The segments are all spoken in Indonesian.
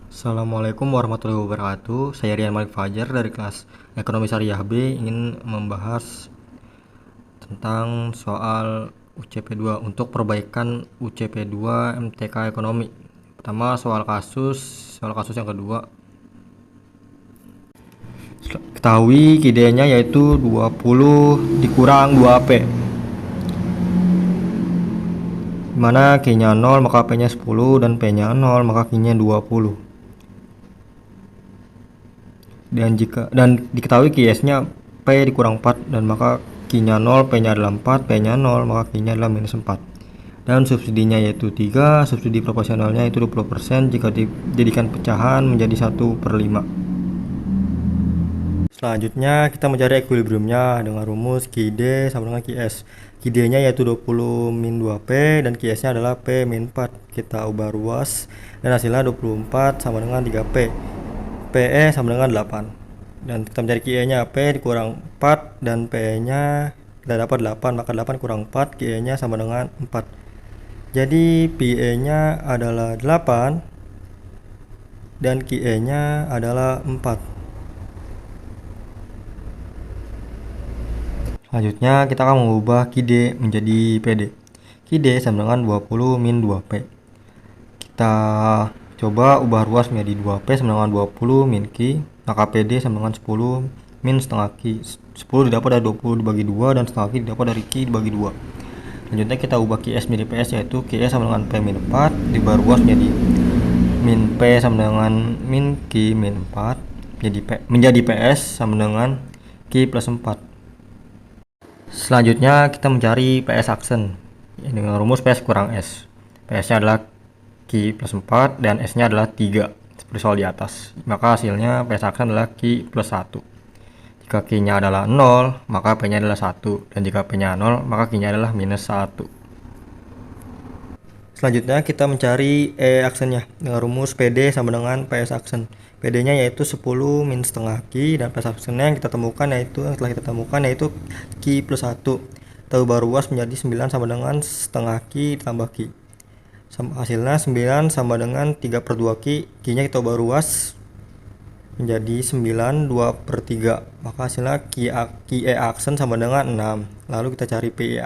Assalamualaikum warahmatullahi wabarakatuh. Saya Rian Malik Fajar dari kelas Ekonomi Syariah B ingin membahas tentang soal UCP2 untuk perbaikan UCP2 MTK Ekonomi. Pertama soal kasus yang kedua. Ketahui idenya yaitu 20 dikurang 2P. Dimana Q-nya 0 maka P-nya 10 dan P-nya 0 maka Q-nya 20. Dan diketahui QS-nya P dikurang 4 dan maka Q-nya 0, P-nya adalah 4, P-nya 0, maka Q-nya adalah minus 4. Dan subsidinya yaitu 3, subsidi proporsionalnya itu 20% jika dijadikan pecahan menjadi 1/5. Selanjutnya kita mencari equilibriumnya dengan rumus QD sama dengan QS. QD-nya yaitu 20 min 2P dan QS-nya adalah P min 4. Kita ubah ruas dan hasilnya 24 sama dengan 3P. PE sama dengan 8. Dan kita mencari QE-nya P dikurang 4 dan PE-nya kita dapat 8, maka 8 kurang 4, QE-nya sama dengan 4. Jadi PE-nya adalah 8 dan QE-nya adalah 4. Selanjutnya kita akan mengubah QD menjadi PD. QD sama dengan 20 min 2P. Kita coba ubah ruas menjadi 2P sama dengan 20 min Q, maka PD sama dengan 10 min setengah Q. 10 didapat dari 20 dibagi 2 dan setengah Q didapat dari Q dibagi 2. Selanjutnya kita ubah QS menjadi PS yaitu QS sama dengan P min 4 diubah ruas menjadi min P sama dengan min Q min 4 menjadi PS sama dengan Q plus 4. Selanjutnya kita mencari PS aksen dengan rumus PS kurang S. PS nya adalah Q plus 4 dan S nya adalah 3 seperti soal di atas, maka hasilnya PS aksen adalah Q plus 1. Jika Q nya adalah 0 maka P nya adalah 1, dan jika P nya 0 maka Q nya adalah minus 1. Selanjutnya kita mencari E aksennya dengan rumus PD sama dengan PS aksen. PD nya yaitu 10 min setengah Q dan PS aksennya yang setelah kita temukan yaitu Q plus 1. Kita ubah ruas menjadi 9 sama dengan setengah Q ditambah Q. Hasilnya 9 sama dengan 3/2 Q. Q nya kita ubah ruas menjadi 9 2/3, maka hasilnya QE aksen sama dengan 6. Lalu kita cari PE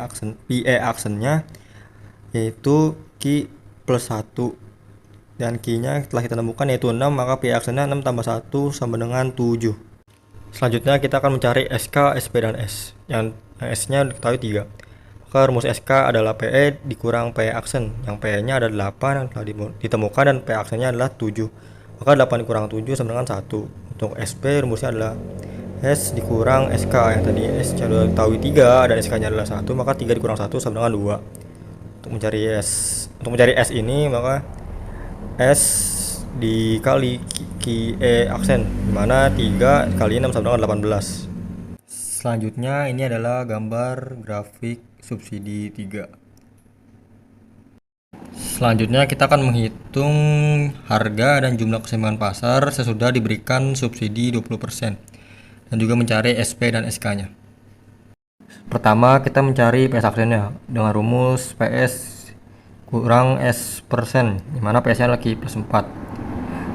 aksennya yaitu Q plus 1 dan Q nya telah kita temukan yaitu 6, maka PE aksennya 6 tambah 1 sama dengan 7. Selanjutnya kita akan mencari SK, SP, dan S yang S nya diketahui 3. Maka rumus SK adalah PE dikurang PE aksen, yang PE nya ada 8 yang telah ditemukan dan PE aksennya adalah 7, maka 8 dikurang 7 sama dengan 1. Untuk SP rumusnya adalah S dikurang SK, yang tadi S nya sudah diketahui 3 dan SK nya adalah 1, maka 3 dikurang 1 sama dengan 2. Untuk mencari S ini maka S dikali QE aksen, dimana 3 kali 6 sama dengan 18. Selanjutnya ini adalah gambar grafik subsidi 3. Selanjutnya kita akan menghitung harga dan jumlah keseimbangan pasar sesudah diberikan subsidi 20% dan juga mencari SP dan SK nya. Pertama kita mencari PS aksennya dengan rumus PS kurang S persen, dimana PS nya lagi plus 4.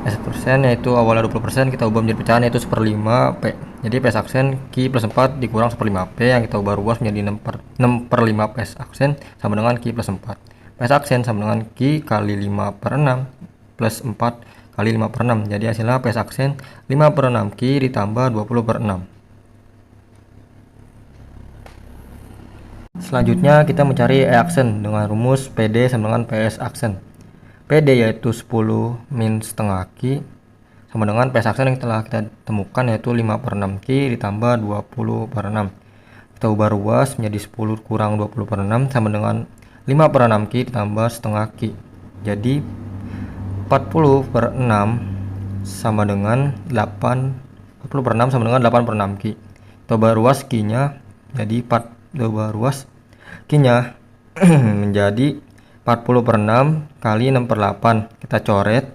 S persen yaitu awalnya 20%, kita ubah menjadi pecahan yaitu 1/5 P. Jadi PS aksen Q plus 4 dikurang 1/5 P yang kita ubah ruas menjadi 6/5 PS aksen sama dengan Q plus 4. PS aksen sama dengan Q kali 5/6 plus 4 kali 5/6. Jadi hasilnya PS aksen 5/6 Q ditambah 20/6. Selanjutnya kita mencari E aksen dengan rumus PD sama dengan PS aksen. PD yaitu 10 min setengah Q sama dengan PS aksen yang telah kita temukan yaitu 5/6 Q ditambah 20/6. Kita ubah ruas menjadi 10 kurang 20/6 sama dengan 5/6 Q ditambah setengah Q. Jadi 40/6 sama dengan 40/6 sama dengan 8/6 Q. Kita ubah ruas Q nya jadi 4, ubah ruas Q nya menjadi 40/6 kali 6/8. Kita coret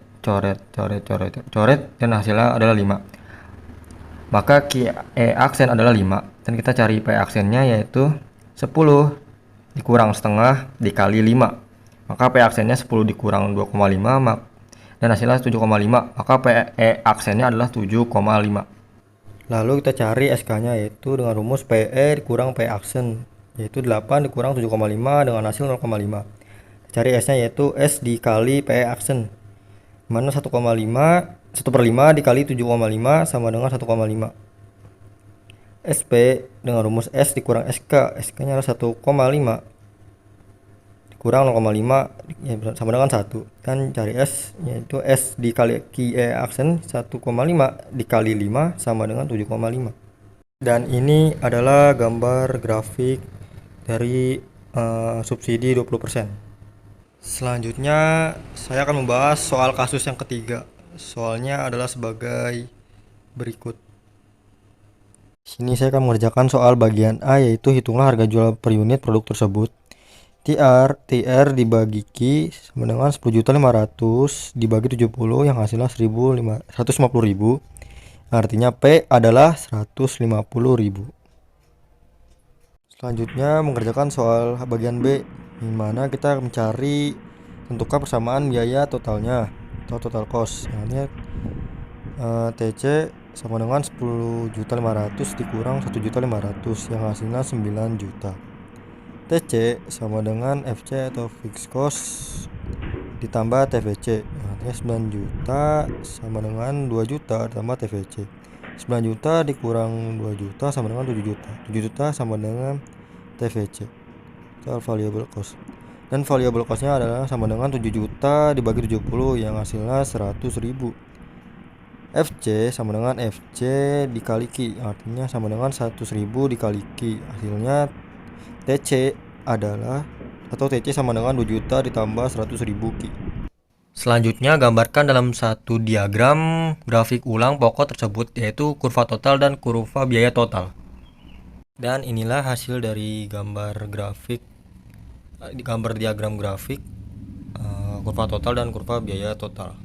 dan hasilnya adalah 5. Maka QE aksen adalah 5 dan kita cari P aksennya yaitu 10 dikurang setengah dikali 5. Maka P aksennya 10 dikurang 2,5 dan hasilnya 7,5, maka PE aksennya adalah 7,5. Lalu kita cari SK-nya, yaitu dengan rumus PE dikurang PE aksen, yaitu 8 dikurang 7,5 dengan hasil 0,5. Cari S-nya, yaitu S dikali PE aksen, mana 1/5 dikali 7,5 sama dengan 1,5. SP dengan rumus S dikurang SK, SK-nya adalah 1,5 kurang 0,5 ya, sama dengan 1. Dan cari S, yaitu S dikali QE aksen 1,5 dikali 5 sama dengan 7,5. Dan ini adalah gambar grafik dari subsidi 20%. Selanjutnya saya akan membahas soal kasus yang ketiga. Soalnya adalah sebagai berikut. Sini saya akan mengerjakan soal bagian A, yaitu hitunglah harga jual per unit produk tersebut. TR dibagi Q sama dengan 10.500 dibagi 70 yang hasilnya 150.000. Artinya P adalah 150.000. Selanjutnya mengerjakan soal bagian B, di mana kita mencari tentukan persamaan biaya totalnya atau total cost. Artinya TC sama dengan 10.500 dikurang 1.500 yang hasilnya 9 juta. TC sama dengan FC atau fixed cost ditambah TVC, artinya 9 juta sama dengan 2 juta ditambah TVC. 9 juta dikurang 2 juta sama dengan 7 juta. 7 juta sama dengan TVC, total variable cost. Dan variable costnya adalah sama dengan 7 juta dibagi 70 yang hasilnya 100.000. FC sama dengan FC dikali Q, artinya sama dengan 100.000 dikali Q. Hasilnya TC adalah atau TC sama dengan 2 juta ditambah 100.000 Q. Selanjutnya gambarkan dalam satu diagram grafik ulang pokok tersebut, yaitu kurva total dan kurva biaya total. Dan inilah hasil dari gambar diagram grafik kurva total dan kurva biaya total.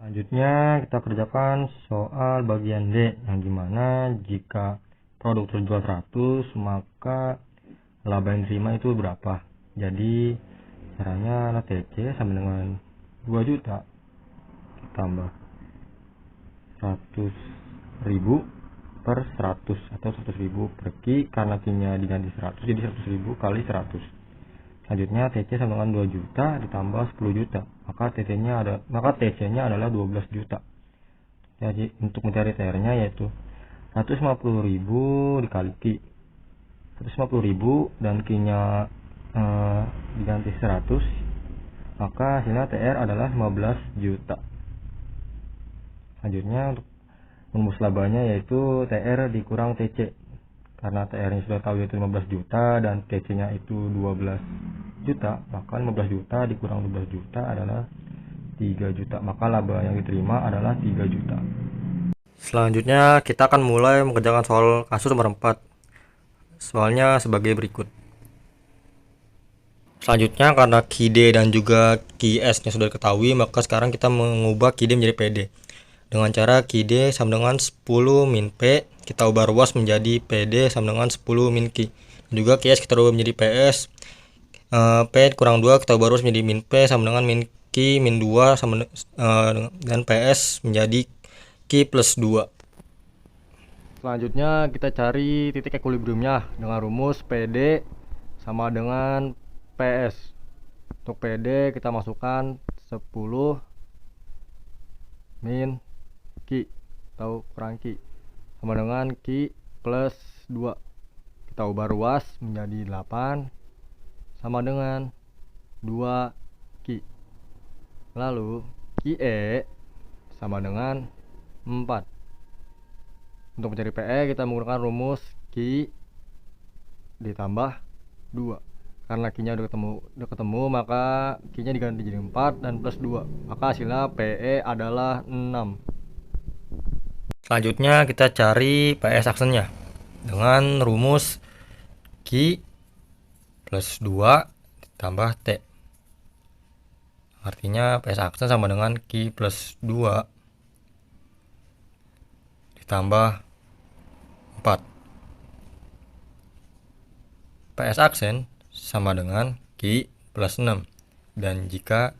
Selanjutnya kita kerjakan soal bagian D, yang dimana jika produk terjual 100 maka laba yang diterima itu berapa. Jadi caranya TC sama dengan 2 juta ditambah 100.000 per 100 atau 100.000 per Q, karena Q-nya diganti 100 jadi 100.000 kali 100. Selanjutnya TC sama dengan 2 juta ditambah 10 juta, maka TC-nya adalah 12 juta. Jadi untuk mencari TR-nya yaitu 150.000 dikali Q. 150.000 dan Q-nya diganti 100, maka hasilnya TR adalah 15 juta. Selanjutnya untuk rumus labanya yaitu TR dikurang TC. Karena TR-nya sudah tahu yaitu 15 juta dan TC-nya itu 12 juta, maka 15 juta dikurang 12 juta adalah 3 juta. Maka laba yang diterima adalah 3 juta. Selanjutnya kita akan mulai mengerjakan soal kasus nomor 4. Soalnya sebagai berikut. Selanjutnya karena QD dan juga QS-nya sudah diketahui, maka sekarang kita mengubah QD menjadi PD. Dengan cara QD sama dengan 10 min P, kita ubah ruas menjadi PD sama dengan 10 min Q. Dan juga QS kita ubah menjadi PS. P kurang 2 kita ubah ruas menjadi min P sama dengan min Q min 2 sama dan PS menjadi Q plus 2. Selanjutnya kita cari titik equilibriumnya dengan rumus PD sama dengan PS. Untuk PD kita masukkan 10 min Q atau kurang Q sama dengan Q plus 2. Kita ubah ruas menjadi 8 sama dengan 2 Q. Lalu QE sama dengan 4. Untuk mencari PE kita menggunakan rumus Q ditambah 2. Karena Q-nya udah ketemu maka Q-nya diganti jadi 4 dan plus 2. Maka hasilnya PE adalah 6. Selanjutnya kita cari PS aksennya dengan rumus Q plus 2 ditambah T. Artinya PS aksen sama dengan Q plus 2 ditambah 4. PS aksen sama dengan Q plus 6. Dan jika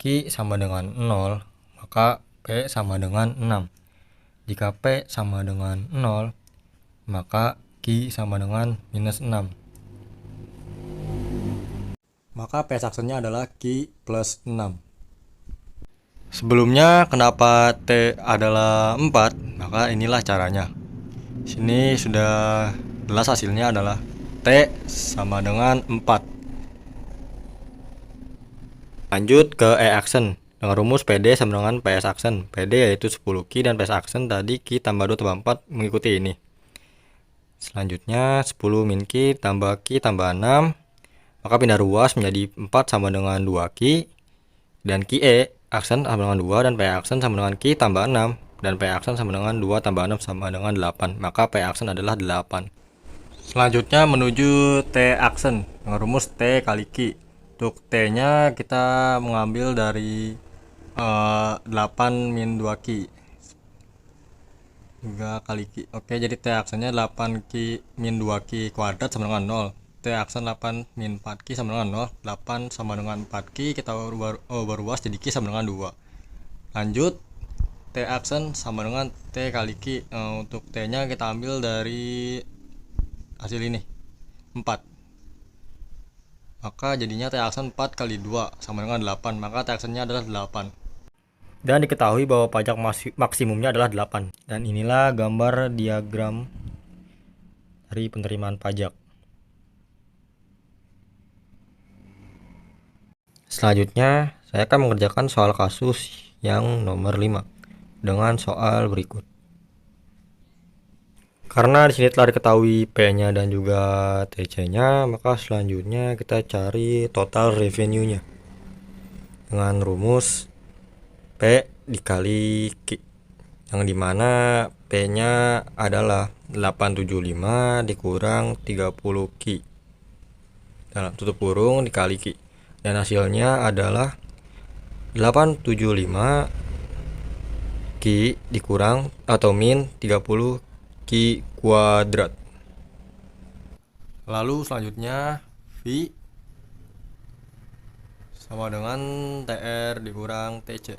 Q sama dengan 0, maka P sama dengan 6. Jika P sama dengan 0, maka Q sama dengan minus 6. Maka P aksennya adalah Q plus 6. Sebelumnya kenapa T adalah 4, maka inilah caranya. Sini sudah jelas hasilnya adalah T sama dengan 4. Lanjut ke E aksen dengan rumus PD sama dengan PS aksen. PD yaitu 10 Q dan PS aksen tadi Q tambah 2 tambah 4 mengikuti ini. Selanjutnya 10 min Q tambah Q tambah 6, maka pindah ruas menjadi 4 sama dengan 2 Q, dan QE aksen sama dengan 2 dan P aksen sama dengan Q tambah 6, dan P aksen sama dengan 2 tambah 6 sama dengan 8, maka P aksen adalah 8. Selanjutnya menuju T aksen dengan rumus T kali Q. Untuk T nya kita mengambil dari 8 min 2 Q 3 kali Q. Oke, jadi T aksennya 8 Q min 2 Q kuadrat sama dengan 0. T aksen 8 min 4 Q sama dengan 0. 8 sama dengan 4 Q, kita berubah jadi Q sama dengan 2. Lanjut, T aksen sama dengan T kali Q. Untuk T nya kita ambil dari hasil ini 4, maka jadinya T aksen 4 kali 2 sama dengan 8, maka T aksennya adalah 8. Dan diketahui bahwa pajak maksimumnya adalah 8. Dan inilah gambar diagram dari penerimaan pajak. Selanjutnya, saya akan mengerjakan soal kasus yang nomor 5 dengan soal berikut. Karena di sini telah diketahui P-nya dan juga TC-nya, maka selanjutnya kita cari total revenue-nya dengan rumus P dikali Q, yang dimana P-nya adalah 875 dikurang 30 Q dalam tutup kurung dikali Q, dan hasilnya adalah 875 Q dikurang atau min 30 Q kuadrat. Lalu selanjutnya V sama dengan TR dikurang TC,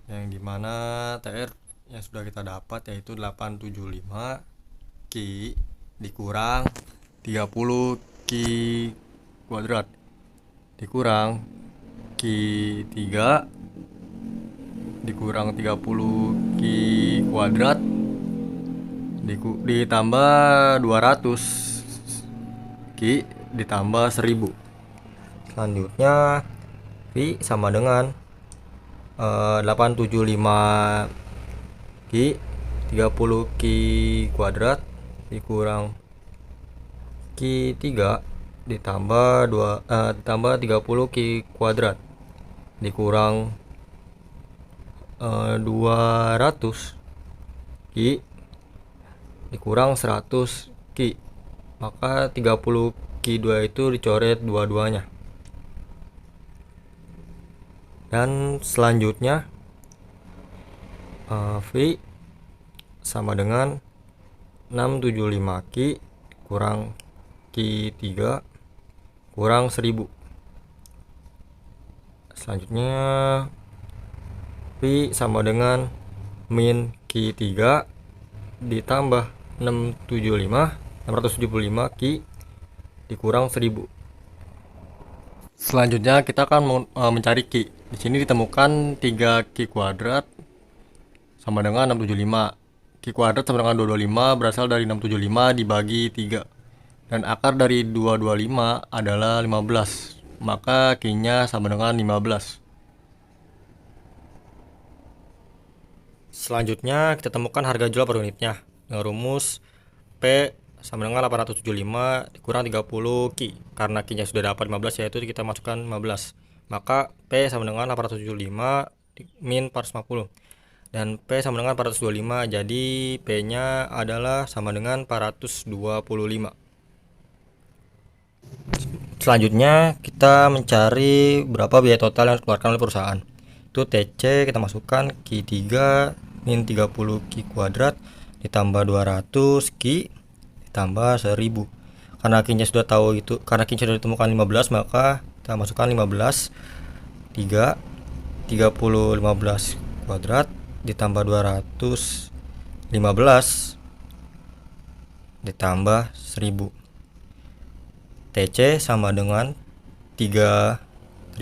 yang dimana TR yang sudah kita dapat yaitu 875 Q dikurang 30 Q kuadrat dikurang Q3 dikurang 30 Q kuadrat ditambah 200 Q ditambah 1000. Selanjutnya V sama dengan 875 Q 30 Q kuadrat dikurang Q3 ditambah 30 Q kuadrat dikurang 200 Q dikurang 100 Q, maka 30 Q2 itu dicoret dua-duanya. Dan selanjutnya V sama dengan 675 Q kurang Q3 kurang 1000. Selanjutnya V sama dengan min Q3 ditambah 675 Q dikurang 1000. Selanjutnya kita akan mencari Q. Di sini ditemukan 3 Q kuadrat sama dengan 675. Q kuadrat sama dengan 225 berasal dari 675 dibagi 3. Dan akar dari 225 adalah 15. Maka Q-nya sama dengan 15. Selanjutnya kita temukan harga jual per unitnya dengan rumus P sama dengan 875 dikurang 30 Q. Karena Q-nya sudah dapat 15, yaitu kita masukkan 15. Maka P sama dengan 875 min 450. Dan P sama dengan 425, jadi P-nya adalah sama dengan 425. Selanjutnya kita mencari berapa biaya total yang dikeluarkan oleh perusahaan. Itu TC kita masukkan Q3 min 30 Q kuadrat ditambah 200 Q ditambah 1000. Karena Q-nya sudah tahu gitu, karena Q-nya sudah ditemukan 15, maka kita masukkan 15 3 30 15 kuadrat ditambah 215 ditambah 1000. TC sama dengan 3375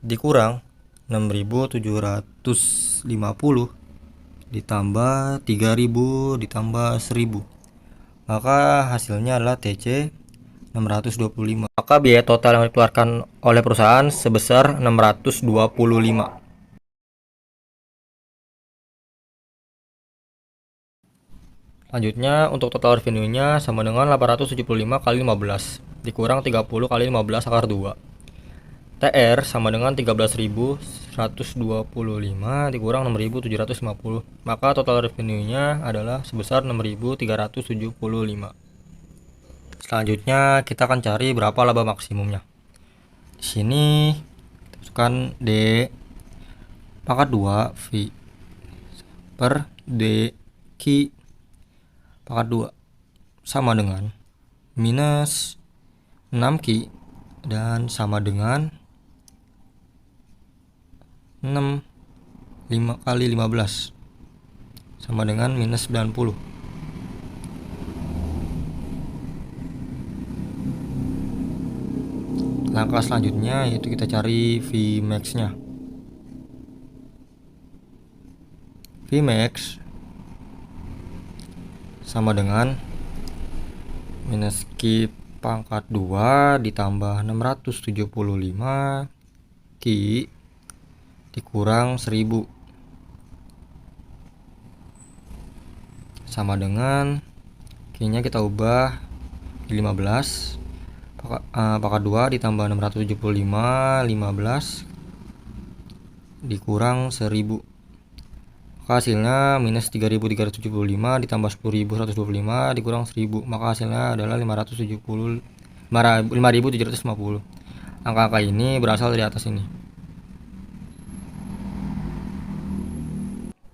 dikurang 6750 ditambah 3000 ditambah 1000. Maka hasilnya adalah TC 625. Maka biaya total yang dikeluarkan oleh perusahaan sebesar 625. Selanjutnya untuk total revenue-nya sama dengan 875 kali 15 dikurang 30 kali 15 akar 2. TR sama dengan 13.125 dikurang 6.750. Maka total revenue-nya adalah sebesar 6.375. Selanjutnya kita akan cari berapa laba maksimumnya. Di sini kita masukkan D pangkat 2 V per D Q pangkat 2 sama dengan minus 6Q dan sama dengan 5 kali 15 sama dengan minus 90. Langkah selanjutnya yaitu kita cari Vmax nya. Vmax sama dengan minus Q pangkat 2 ditambah 675 Q dikurang 1000 sama dengan Q-nya kita ubah di 15 pangkat 2 ditambah 675 15 dikurang 1000. Maka hasilnya minus 3375 ditambah 10.125 dikurang 1000. Maka hasilnya adalah 5750. Angka-angka ini berasal dari atas ini.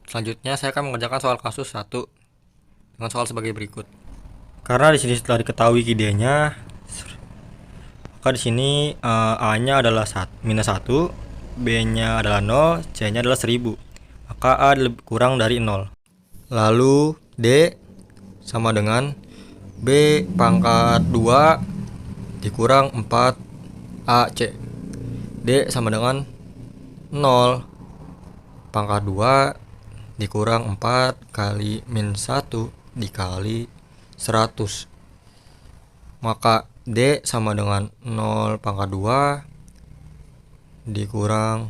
Selanjutnya saya akan mengerjakan soal kasus 1 dengan soal sebagai berikut. Karena di sini setelah diketahui ide-nya, maka di sini A-nya adalah minus 1, B-nya adalah 0, C-nya adalah 1000. Maka A kurang dari 0. Lalu D sama dengan B pangkat 2 dikurang 4 AC. D sama dengan 0 pangkat 2 dikurang 4 kali min 1 dikali 100. Maka D sama dengan 0 pangkat 2 dikurang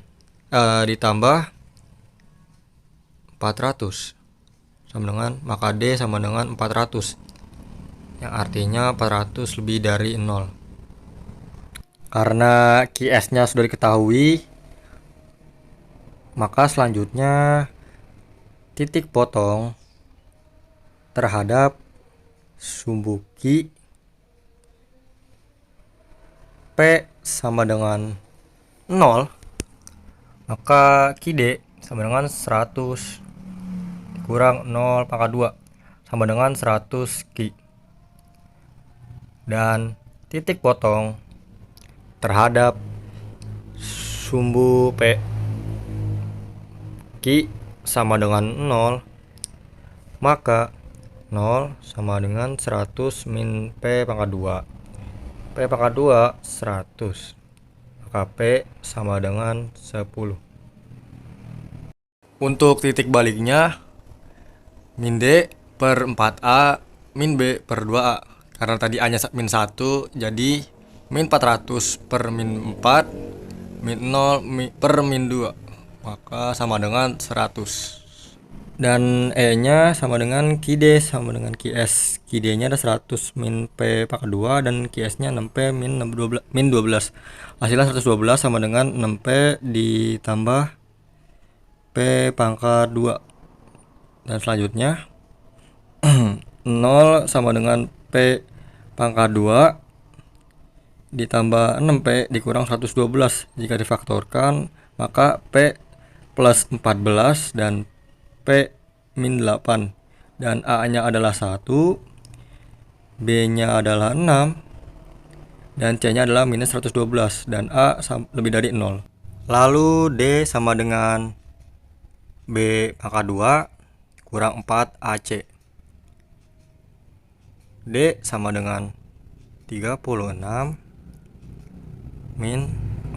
ditambah 400 sama dengan, maka D sama dengan 400, yang artinya 400 lebih dari 0. Karena QS nya sudah diketahui, maka selanjutnya titik potong terhadap sumbu Q P sama dengan 0, maka QD sama dengan 100 dikurang 0 pangkat 2 sama dengan 100 Q. Dan titik potong terhadap sumbu P Q sama dengan 0, maka 0 sama dengan 100 min P pangkat 2. P pangkat 2 100, maka P sama dengan 10. Untuk titik baliknya, min D per 4A min B per 2A. Karena tadi A nya min 1, jadi min 400 per min 4 min 0 per min 2, maka sama dengan 100. Dan E nya sama dengan QD sama dengan QS. QD nya ada 100 min P pangkat 2 dan QS nya 6P min 12. Hasilnya 112 sama dengan 6P ditambah P pangkat 2. Dan selanjutnya 0 sama dengan P pangkat 2 ditambah 6P dikurang 112. Jika difaktorkan, maka P plus 14 dan P min 8, dan A nya adalah 1, B nya adalah 6, dan C nya adalah minus 112, dan A lebih dari 0. Lalu D sama dengan B pangkat 2 kurang 4 AC. D sama dengan 36 min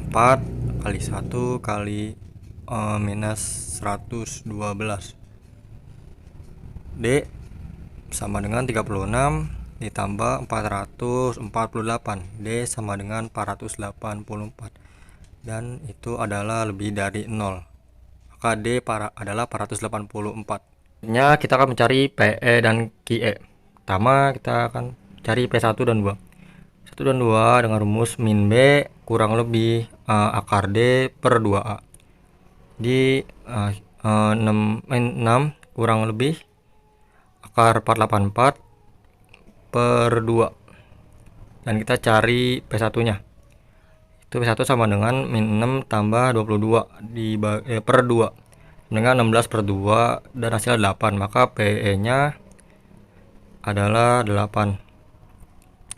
4 kali 1 kali minus 112. D sama dengan 36 ditambah 448. D sama dengan 484, dan itu adalah lebih dari 0. Maka D adalah 484. Selanjutnya kita akan mencari PE dan QE. Pertama kita akan cari P1 dan 2. 1 dan 2 dengan rumus min B kurang lebih akar D per 2A. Di 6 kurang lebih akar 484 per 2. Dan kita cari P1 nya. Itu P1 sama dengan min 6 tambah 22 per 2 dengan 16 per 2, dan hasilnya 8. Maka PE nya adalah 8.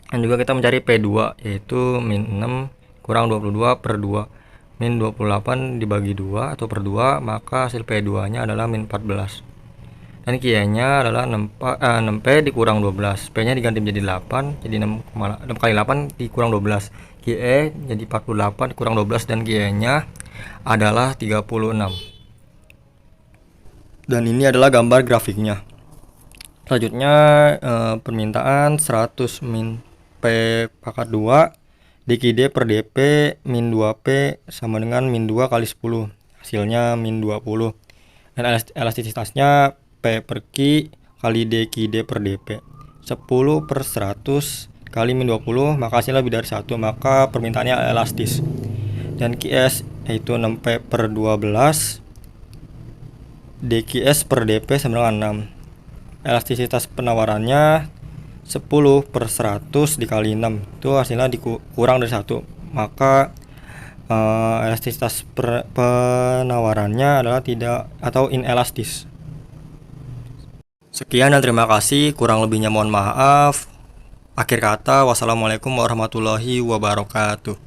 Dan juga kita mencari P2, yaitu min 6 kurang 22 per 2 min 28 dibagi 2 atau per 2, maka hasil P2 nya adalah min 14. Dan QE nya adalah 6P dikurang 12. P nya diganti menjadi 8, jadi 6 kali 8 dikurang 12. QE jadi 48 dikurang 12, dan QE nya adalah 36. Dan ini adalah gambar grafiknya. Selanjutnya permintaan 100 min P pangkat 2 dikali D per DP min 2P sama dengan min 2 kali 10. Hasilnya min 20. Dan elastisitasnya P per Q kali D per DP. 10 per 100 kali min 20, maka hasilnya lebih dari 1. Maka permintaannya elastis. Dan QS yaitu 6P per 12 DQS per DP sama dengan 6. Elastisitas penawarannya 10 per 100 dikali 6, itu hasilnya kurang dari 1. Maka elastisitas penawarannya adalah tidak atau inelastis. Sekian dan terima kasih, kurang lebihnya mohon maaf. Akhir kata, wassalamualaikum warahmatullahi wabarakatuh.